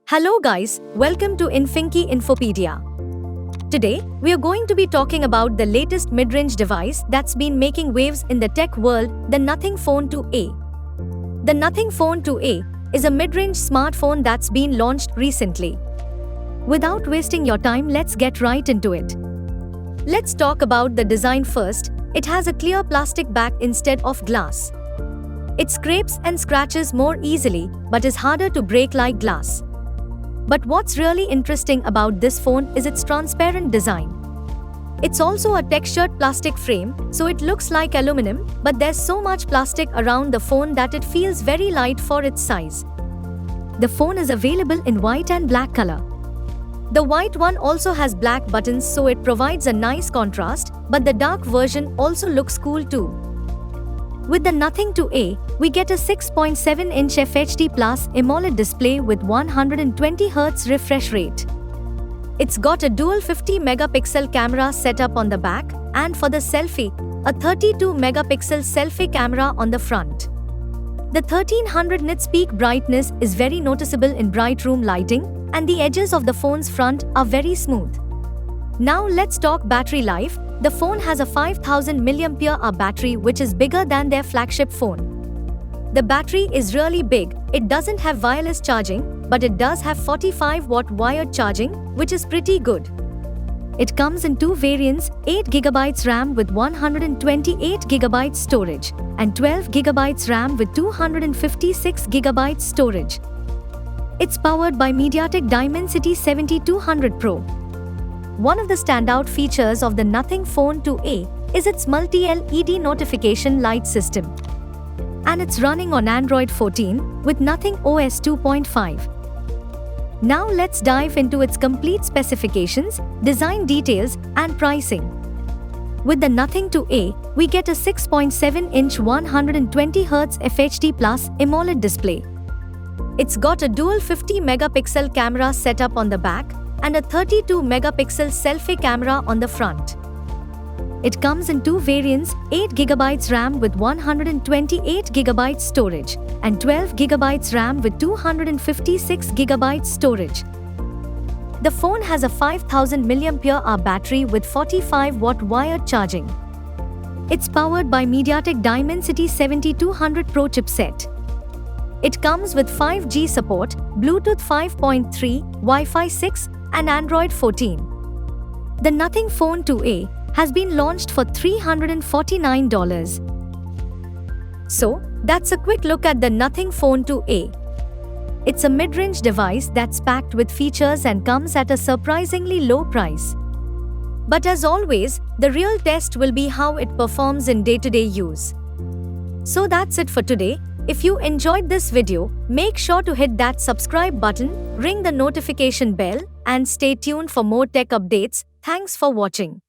Hello guys, welcome to Infinky Infopedia. Today, we are going to be talking about the latest mid-range device that's been making waves in the tech world, the Nothing Phone 2A. The Nothing Phone 2A is a mid-range smartphone that's been launched recently. Without wasting your time, let's get right into it. Let's talk about the design first. It has a clear plastic back instead of glass. It scrapes and scratches more easily, but is harder to break like glass. But what's really interesting about this phone is its transparent design. It's also a textured plastic frame, so it looks like aluminum, but there's so much plastic around the phone that it feels very light for its size. The phone is available in white and black color. The white one also has black buttons, so it provides a nice contrast, but the dark version also looks cool too. With the Nothing 2A, we get a 6.7-inch FHD Plus AMOLED display with 120Hz refresh rate. It's got a dual 50-megapixel camera setup on the back, and for the selfie, a 32-megapixel selfie camera on the front. The 1300 nits peak brightness is very noticeable in bright room lighting, and the edges of the phone's front are very smooth. Now let's talk battery life. The phone has a 5000 mAh battery, which is bigger than their flagship phone. The battery is really big. It doesn't have wireless charging, but it does have 45-watt wired charging, which is pretty good. It comes in two variants, 8GB RAM with 128GB storage, and 12GB RAM with 256GB storage. It's powered by MediaTek Dimensity 7200 Pro. One of the standout features of the Nothing Phone 2A is its multi-LED notification light system. And it's running on Android 14 with Nothing OS 2.5. Now let's dive into its complete specifications, design details, and pricing. With the Nothing 2A, we get a 6.7-inch 120Hz FHD Plus AMOLED display. It's got a dual 50-megapixel camera setup on the back, and a 32-megapixel selfie camera on the front. It comes in two variants, 8GB RAM with 128GB storage, and 12GB RAM with 256GB storage. The phone has a 5000 mAh battery with 45-watt wired charging. It's powered by MediaTek Dimensity 7200 Pro chipset. It comes with 5G support, Bluetooth 5.3, Wi-Fi 6, and Android 14. The Nothing Phone 2A has been launched for $349. So, that's a quick look at the Nothing Phone 2A. It's a mid-range device that's packed with features and comes at a surprisingly low price. But as always, the real test will be how it performs in day-to-day use. So that's it for today. If you enjoyed this video, make sure to hit that subscribe button, ring the notification bell, and stay tuned for more tech updates. Thanks for watching.